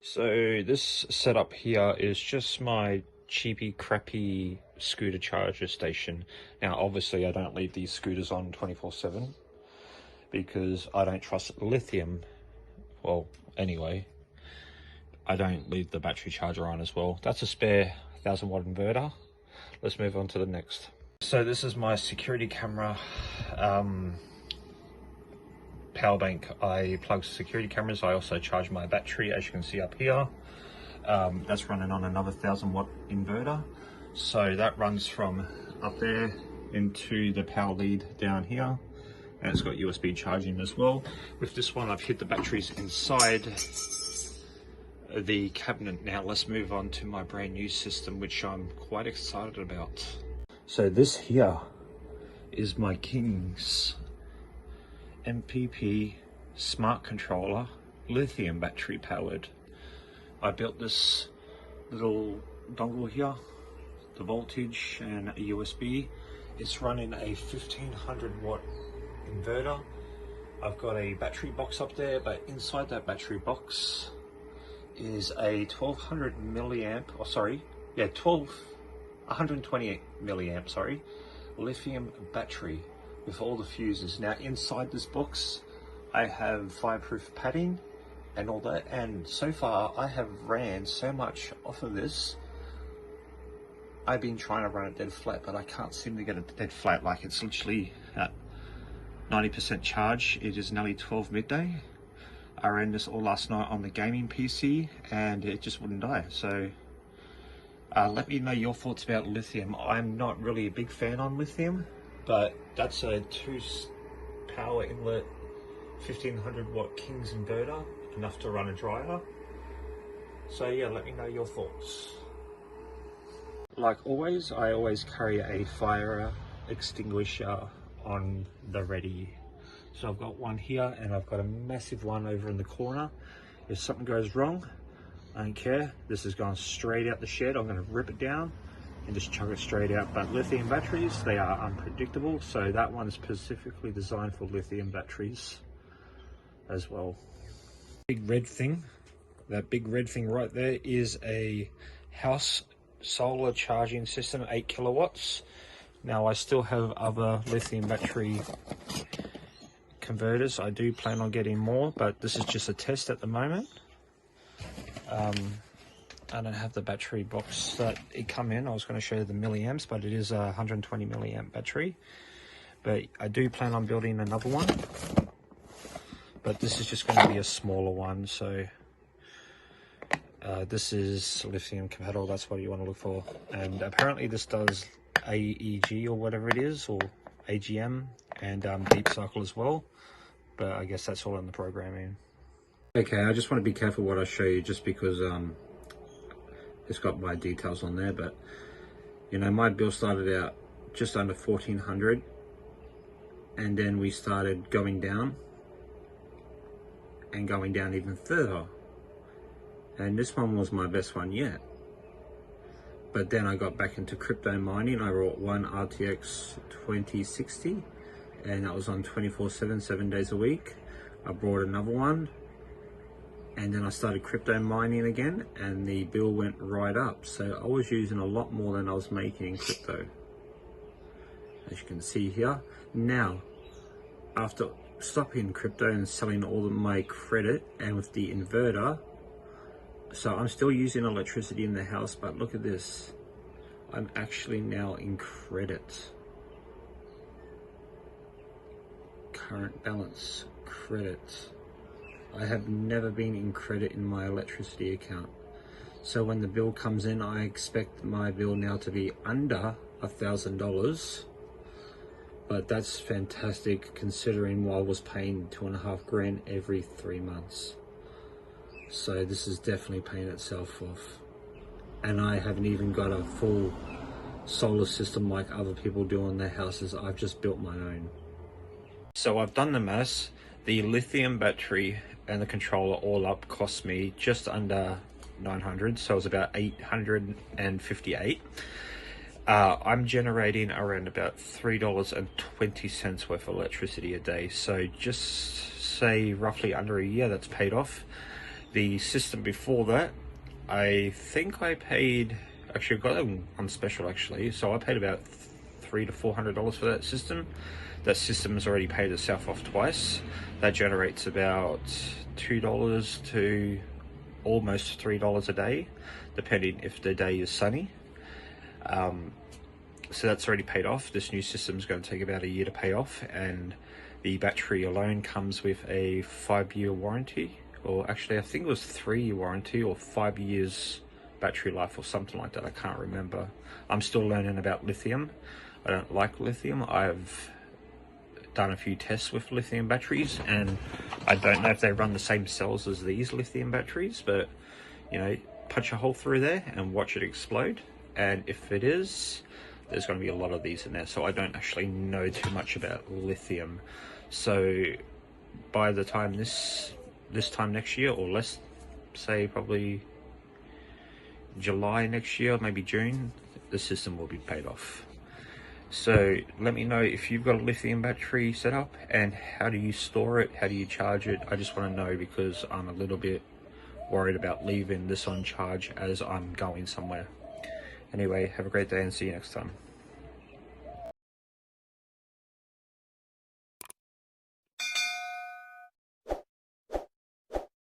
So this setup here is just my cheapy crappy scooter charger station. Now obviously I don't leave these scooters on 24/7 because I don't trust lithium. Well, anyway, I don't leave the battery charger on as well. That's a spare 1000-watt inverter. Let's move on to the next. So this is my security camera power bank. I plug security cameras. I also charge my battery, as you can see up here. That's running on another 1000-watt inverter. So that runs from up there into the power lead down here, and it's got USB charging as well. With this one, I've hid the batteries inside the cabinet. Now let's move on to my brand new system, which I'm quite excited about. So this here is my King's MPP smart controller, lithium battery powered. I built this little dongle here, the voltage and a USB. It's running a 1500-watt inverter. I've got a battery box up there, but inside that battery box is a 128 milliamp, lithium battery with all the fuses. Now inside this box I have fireproof padding and all that, and so far I have ran so much off of this. I've been trying to run it dead flat, but I can't seem to get it dead flat. Like, it's literally at 90% charge. It is nearly 12 midday. I ran this all last night on the gaming PC and it just wouldn't die. So let me know your thoughts about lithium. I'm not really a big fan on lithium, but that's a 2 power inlet 1500-watt King's inverter, enough to run a dryer. So yeah, let me know your thoughts. Like always, I always carry a fire extinguisher on the ready. So I've got one here and I've got a massive one over in the corner. If something goes wrong, I don't care. This is going straight out the shed. I'm going to rip it down and just chuck it straight out. But lithium batteries, they are unpredictable. So that one is specifically designed for lithium batteries as well. Big red thing, that big red thing right there is a house solar charging system, 8 kilowatts. Now I still have other lithium battery converters. I do plan on getting more, but this is just a test at the moment. I don't have the battery box that it come in. I was going to show you the milliamps, but it is a 120 milliamp battery. But I do plan on building another one, but this is just going to be a smaller one. So this is lithium compatible. That's what you want to look for. And apparently this does AEG or whatever it is, or AGM, and deep cycle as well. But I guess that's all in the programming. Okay, I just want to be careful what I show you, just because it's got my details on there. But you know, my bill started out just under 1400, and then we started going down and going down even further, and this one was my best one yet. But then I got back into crypto mining. I bought one RTX 2060, and that was on 24/7, 7 days a week. I bought another one, and then I started crypto mining again, and the bill went right up. So I was using a lot more than I was making in crypto, as you can see here. Now, after stopping crypto and selling all of my credit, and with the inverter, so I'm still using electricity in the house, but look at this. I'm actually now in credit. Current balance, credit. I have never been in credit in my electricity account. So when the bill comes in, I expect my bill now to be under $1,000. But that's fantastic considering I was paying $2.5 grand every 3 months. So this is definitely paying itself off. And I haven't even got a full solar system like other people do on their houses. I've just built my own. So I've done the maths. The lithium battery and the controller all up cost me just under 900, so it was about 858. I'm generating around about $3.20 worth of electricity a day. So just say roughly under a year that's paid off. The system before that, I think I paid, actually I got it on special actually, so I paid about $300 to $400 for that system. That system has already paid itself off twice. That generates about $2 to almost $3 a day, depending if the day is sunny. So that's already paid off. This new system is going to take about a year to pay off, and the battery alone comes with a 5-year warranty, or actually I think it was 3-year warranty or 5 years battery life or something like that. I can't remember. I'm still learning about lithium. I don't like lithium. I've done a few tests with lithium batteries, and I don't know if they run the same cells as these lithium batteries, but you know, punch a hole through there and watch it explode, and if it is, there's going to be a lot of these in there. So I don't actually know too much about lithium. So by the time this time next year, or let's say probably July next year, maybe June, the system will be paid off. So let me know if you've got a lithium battery set up, and how do you store it, how do you charge it. I just want to know, because I'm a little bit worried about leaving this on charge as I'm going somewhere. Anyway, have a great day and see you next time.